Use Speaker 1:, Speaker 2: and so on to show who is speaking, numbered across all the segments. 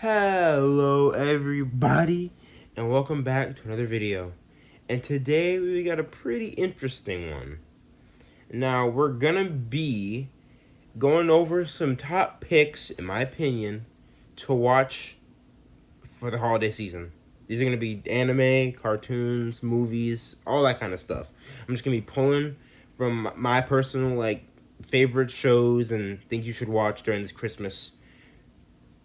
Speaker 1: Hello everybody and welcome back to another video. And today we got a pretty interesting one. Now we're gonna be going over some top picks, in my opinion, to watch for the holiday season. These are gonna be anime, cartoons, movies, all that kind of stuff. I'm just gonna be pulling from my personal favorite shows and things you should watch during this Christmas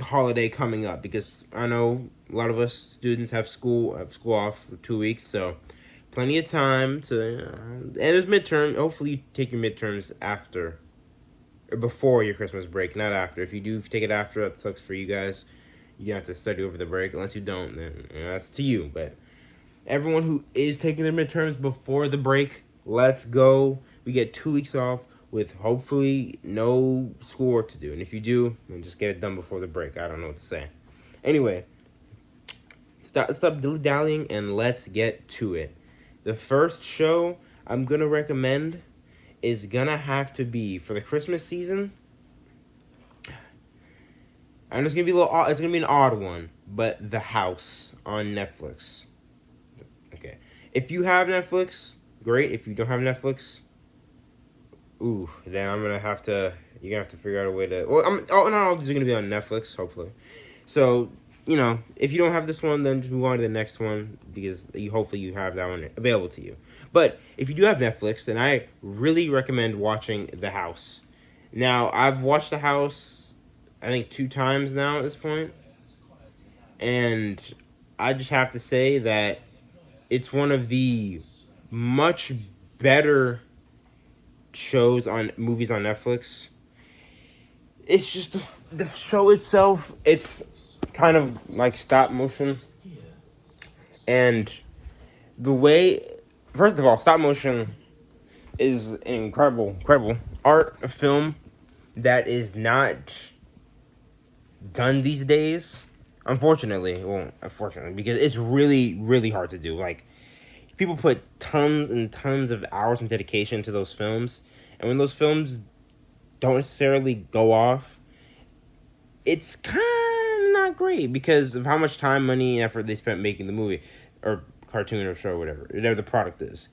Speaker 1: holiday coming up, because I know a lot of us students have school off for 2 weeks, so plenty of time to and it's midterm. Hopefully you take your midterms after or before your Christmas break, not after. If you do take it after, that sucks for you guys. You have to study over the break. Unless you don't, then that's to you. But everyone who is taking their midterms before the break, let's go. We get 2 weeks off with hopefully no schoolwork to do. And if you do, then just get it done before the break. I don't know what to say. Anyway, stop dilly-dallying and let's get to it. The first show I'm going to recommend is going to have to be, for the Christmas season, and it's going to be it's going to be an odd one, but The House on Netflix. Okay. If you have Netflix, great. If you don't have Netflix, then you're gonna have to figure out a way to. Well, not all these are gonna be on Netflix, hopefully. So, if you don't have this one, then just move on to the next one, because hopefully you have that one available to you. But if you do have Netflix, then I really recommend watching The House. Now, I've watched The House, I think 2 times now at this point, and I just have to say that it's one of the much better movies on Netflix. It's just the show itself. It's kind of like stop motion, and the way, first of all, stop motion is an incredible art film that is not done these days. Unfortunately, because it's really hard to do. Like, people put tons and tons of hours and dedication to those films, and when those films don't necessarily go off, it's kind of not great because of how much time, money, and effort they spent making the movie or cartoon or show, whatever the product is.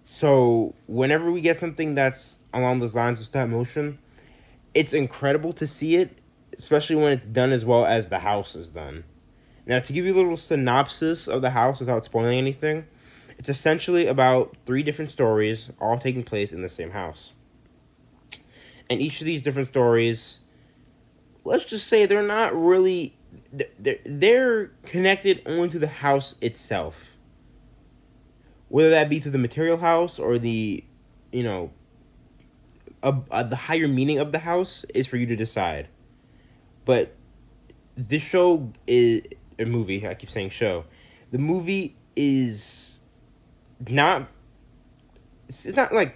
Speaker 1: So whenever we get something that's along those lines of stop motion, it's incredible to see it, especially when it's done as well as The House is done. Now, to give you a little synopsis of The House without spoiling anything, it's essentially about 3 different stories, all taking place in the same house. And each of these different stories, let's just say they're not really, they're connected only to the house itself. Whether that be to the material house or the, the higher meaning of the house is for you to decide. But this show is a movie. I keep saying show. The movie is not. It's not like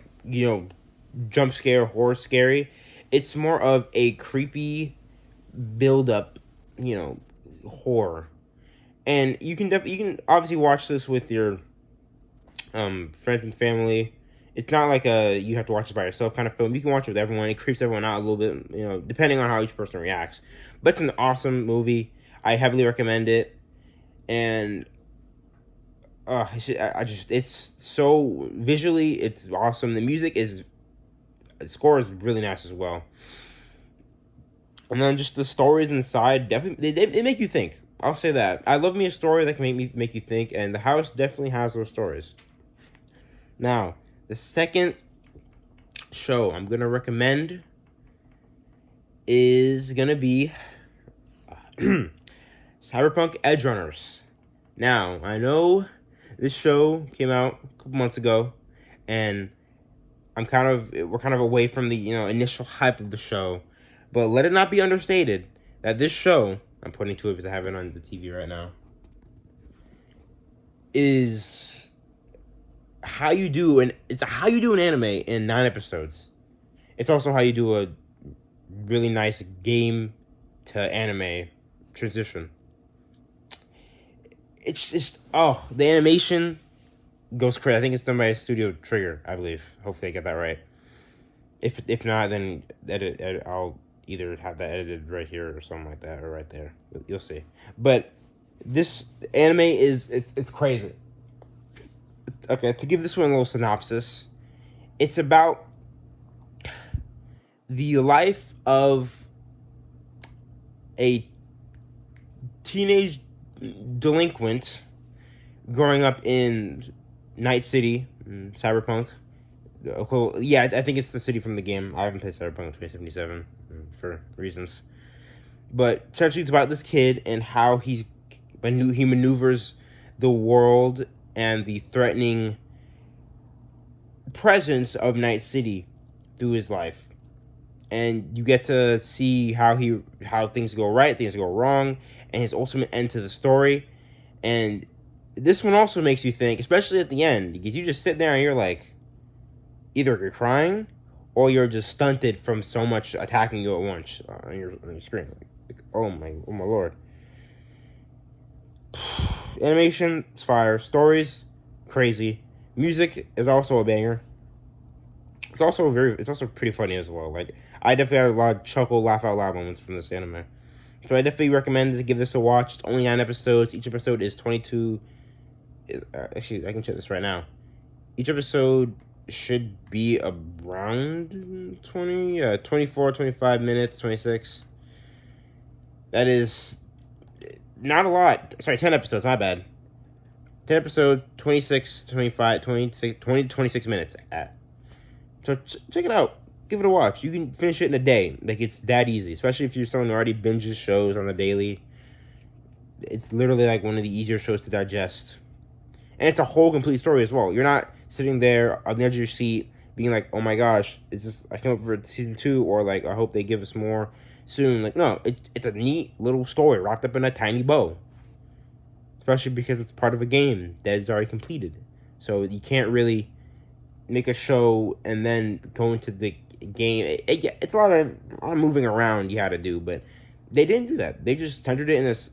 Speaker 1: jump scare, horror scary. It's more of a creepy build up, horror. And you can obviously watch this with your friends and family. It's not like you have to watch it by yourself kind of film. You can watch it with everyone. It creeps everyone out a little bit, depending on how each person reacts. But it's an awesome movie. I heavily recommend it. And it's so visually, it's awesome. The score is really nice as well. And then just the stories inside, definitely, they make you think. I'll say that. I love me a story that can make you think, and The House definitely has those stories. Now, the second show I'm going to recommend is going to be Cyberpunk Edgerunners. Now, I know this show came out a couple months ago, and we're kind of away from the initial hype of the show, but let it not be understated that this show, I'm pointing to it because I have it on the TV right now, is how you do an anime in 9 episodes. It's also how you do a really nice game to anime transition. It's just, the animation goes crazy. I think it's done by Studio Trigger, I believe. Hopefully I get that right. If not, then I'll either have that edited right here or something like that, or right there. You'll see. But this anime it's crazy. Okay, to give this one a little synopsis, it's about the life of a teenage delinquent growing up in Night City, Cyberpunk. Cool. Yeah, I think it's the city from the game. I haven't played Cyberpunk 2077 for reasons. But essentially, it's about this kid and how he maneuvers the world and the threatening presence of Night City through his life. And you get to see how things go right, things go wrong, and his ultimate end to the story. And this one also makes you think, especially at the end, because you just sit there and you're like, either you're crying or you're just stunted from so much attacking you at once on your screen. Like, oh my lord. Animation is fire. Stories, crazy. Music is also a banger. It's also pretty funny as well. Like, I definitely had a lot of chuckle, laugh out loud moments from this anime. So I definitely recommend to give this a watch. It's only 9 episodes. Each episode is 22. Actually, I can check this right now. Each episode should be around 24, 25 minutes, 26. That is not a lot. Sorry, 10 episodes, my bad. 10 episodes, 26, 25, 26, 20, 26 minutes at. So check it out. Give it a watch. You can finish it in a day. Like, it's that easy. Especially if you're someone who already binges shows on the daily. It's literally like one of the easier shows to digest. And it's a whole complete story as well. You're not sitting there on the edge of your seat being like, oh my gosh, is this, I come up for season 2, or like, I hope they give us more soon. Like, no, it's a neat little story wrapped up in a tiny bow. Especially because it's part of a game that is already completed. So you can't really make a show and then go into the game. It's a lot of moving around you had to do, but they didn't do that. They just centered it in its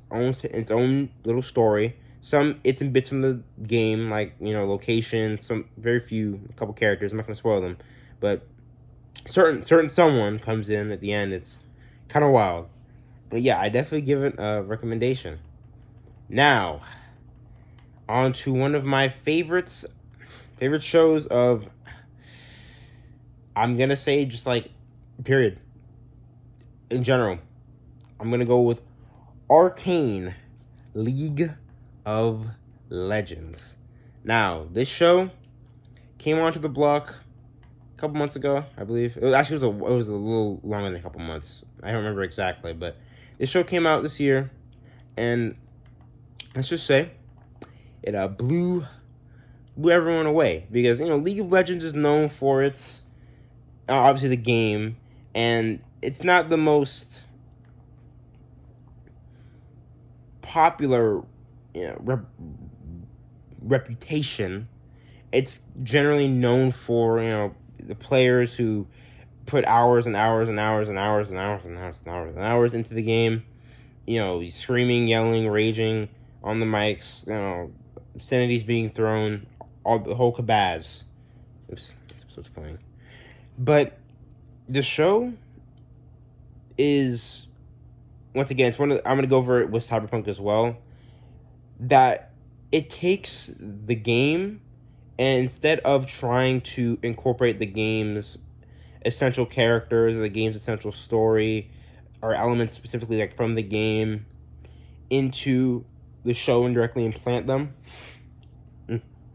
Speaker 1: own little story. Some it's in bits from the game, like, location. Some very few, a couple characters. I'm not gonna spoil them, but certain someone comes in at the end. It's kind of wild, but yeah, I definitely give it a recommendation. Now, on to one of my favorite shows of, I'm gonna say, just like, period. In general, I'm gonna go with Arcane League of Legends. Now, this show came onto the block a couple months ago, I believe. It was a little longer than a couple months. I don't remember exactly, but this show came out this year, and let's just say it blew everyone away, because League of Legends is known for its obviously the game, and it's not the most popular reputation. It's generally known for the players who put hours and hours and hours and hours and hours and hours and hours and hours into the game. Screaming, yelling, raging on the mics. Obscenities being thrown, all the whole kabaz. Oops, this episode's playing. But the show is, once again, it's I'm going to go over it with Cyberpunk as well, that it takes the game, and instead of trying to incorporate the game's essential characters or the game's essential story or elements specifically like from the game into the show and directly implant them,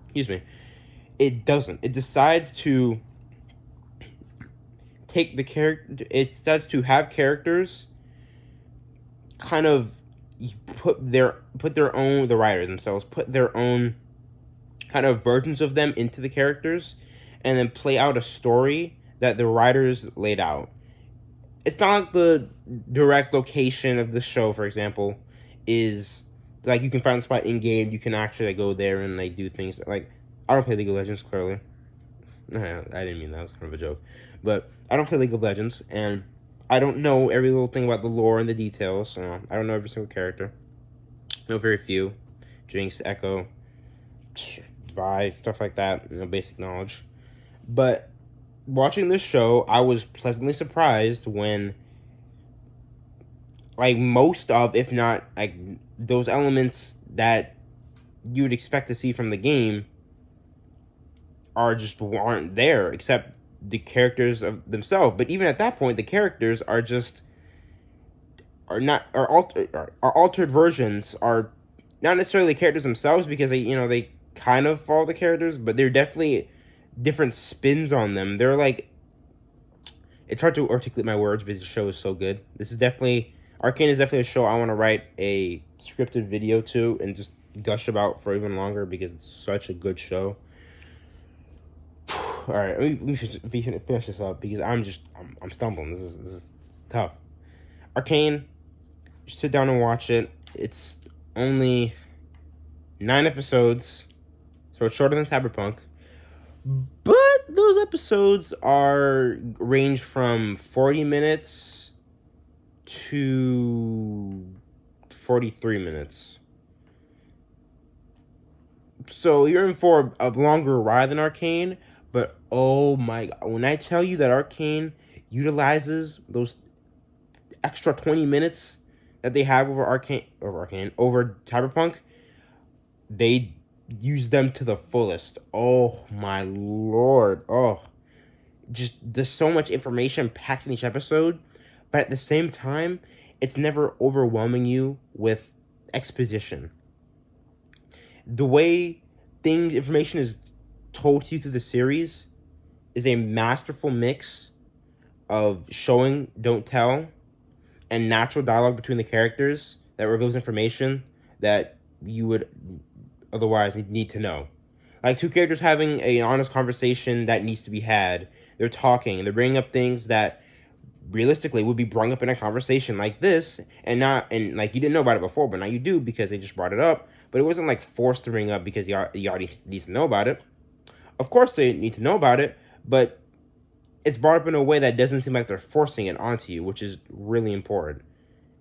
Speaker 1: excuse me, it doesn't. It decides to take the character. It decides to have characters kind of the writers themselves put their own kind of versions of them into the characters, and then play out a story that the writers laid out. It's not like the direct location of the show, for example, is like you can find the spot in game. You can actually go there and do things. Like, I don't play League of Legends, clearly. I didn't mean that. It was kind of a joke. But I don't play League of Legends, and I don't know every little thing about the lore and the details. I don't know every single character. I know very few. Jinx, Echo, Vi, stuff like that. Basic knowledge. But watching this show, I was pleasantly surprised when like most of, if not like those elements that you would expect to see from the game aren't there, except the characters of themselves. But even at that point, the characters are altered versions, are not necessarily the characters themselves, because they kind of follow the characters, but they're definitely different spins on them. They're like, it's hard to articulate my words because the show is so good. Arcane is definitely a show I want to write a scripted video to and just gush about for even longer because it's such a good show. All right, let me finish this up because I'm stumbling. This is tough. Arcane, sit down and watch it. It's only 9 episodes, so it's shorter than Cyberpunk. But those episodes range from 40 minutes to 43 minutes. So you're in for a longer ride than Arcane, but oh my God, when I tell you that Arcane utilizes those extra 20 minutes that they have over Cyberpunk, they use them to the fullest. Oh my Lord. Oh, just there's so much information packed in each episode, but at the same time, it's never overwhelming you with exposition. The way information is told to you through the series is a masterful mix of showing, don't tell, and natural dialogue between the characters that reveals information that you would otherwise need to know. Like two characters having an honest conversation that needs to be had. They're talking and they're bringing up things that realistically would be brought up in a conversation like this, and like you didn't know about it before, but now you do because they just brought it up. But it wasn't like forced to bring up because the audience needs to know about it. Of course they need to know about it, but it's brought up in a way that doesn't seem like they're forcing it onto you, which is really important.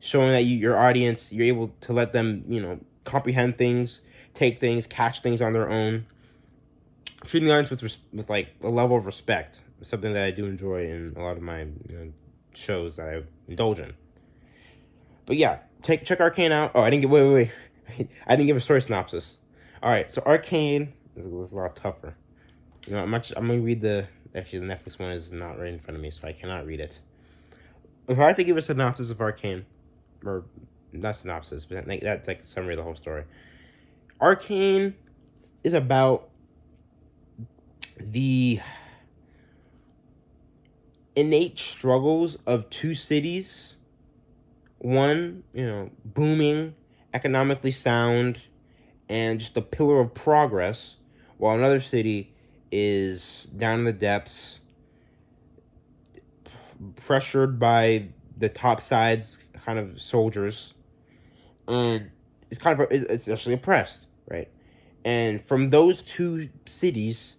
Speaker 1: Showing that your audience, you're able to let them, comprehend things, take things, catch things on their own. Treating the audience with like a level of respect, something that I do enjoy in a lot of my shows that I indulge in. But yeah, check Arcane out. Oh, I didn't give wait. I didn't give a story synopsis. All right, so Arcane is a lot tougher. I'm gonna read the Netflix one is not right in front of me, so I cannot read it. If I had to give a synopsis of Arcane, or not synopsis, but that's like a summary of the whole story. Arcane is about the innate struggles of two cities. One, booming, economically sound, and just a pillar of progress, while another city is down in the depths, pressured by the top side's kind of soldiers, and it's actually oppressed, right? And from those two cities,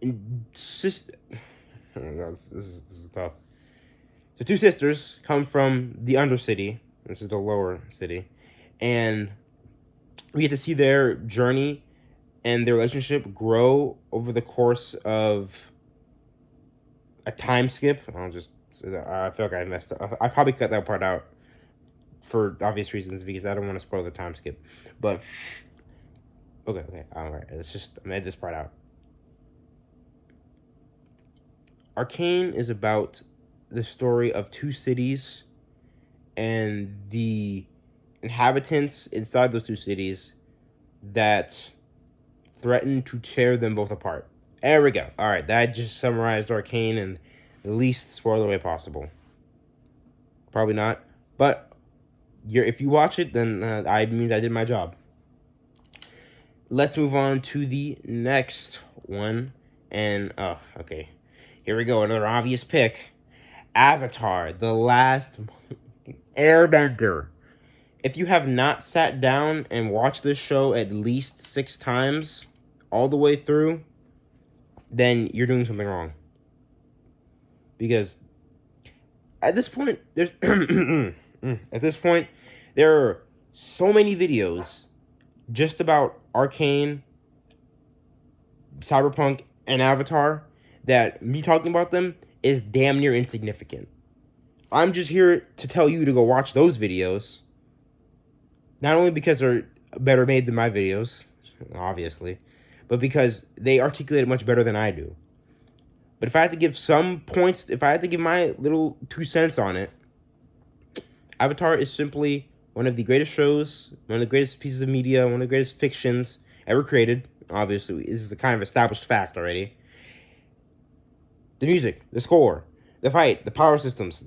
Speaker 1: this is tough. So two sisters come from the Undercity. This is the lower city, and we get to see their journey and their relationship grow over the course of a time skip. I'll just say that I feel like I messed up. I probably cut that part out for obvious reasons because I don't want to spoil the time skip. But okay, all right. I made this part out. Arcane is about the story of two cities and the inhabitants inside those two cities that threaten to tear them both apart. There we go. All right, that just summarized Arcane in the least spoiler way possible. Probably not, but if you watch it, then I means I did my job. Let's move on to the next one, and okay, here we go. Another obvious pick: Avatar: The Last Airbender. If you have not sat down and watched this show at least 6 times, all the way through, then you're doing something wrong. Because at this point, there are so many videos just about Arcane, Cyberpunk, and Avatar that me talking about them is damn near insignificant. I'm just here to tell you to go watch those videos. Not only because they're better made than my videos, obviously, but because they articulate it much better than I do. But if I had to give some points, if I had to give my little 2 cents on it, Avatar is simply one of the greatest shows, one of the greatest pieces of media, one of the greatest fictions ever created. Obviously, this is a kind of established fact already. The music, the score, the fight, the power systems,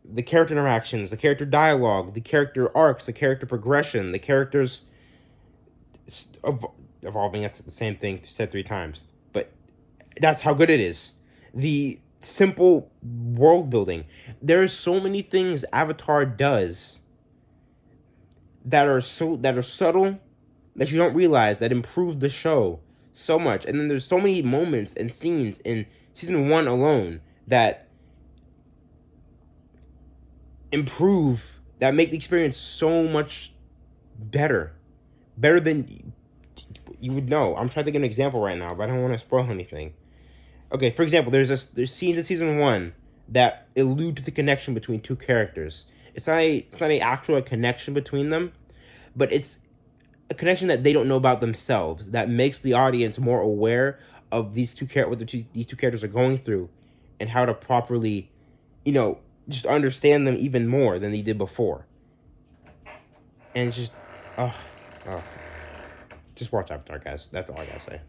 Speaker 1: the character interactions, the character dialogue, the character arcs, the character progression, the characters evolving. That's the same thing said 3 times. But that's how good it is. The simple world building. There are so many things Avatar does that are subtle that you don't realize that improve the show so much. And then there's so many moments and scenes in season 1 alone that improve, that make the experience so much better than you would know. I'm trying to give an example right now, but I don't want to spoil anything. Okay, for example, there's scenes in season 1 that allude to the connection between 2 characters. It's not a actual connection between them, but it's a connection that they don't know about themselves that makes the audience more aware of these two characters are going through, and how to properly, just understand them even more than they did before. And it's just, oh, just watch Avatar, guys. That's all I gotta say.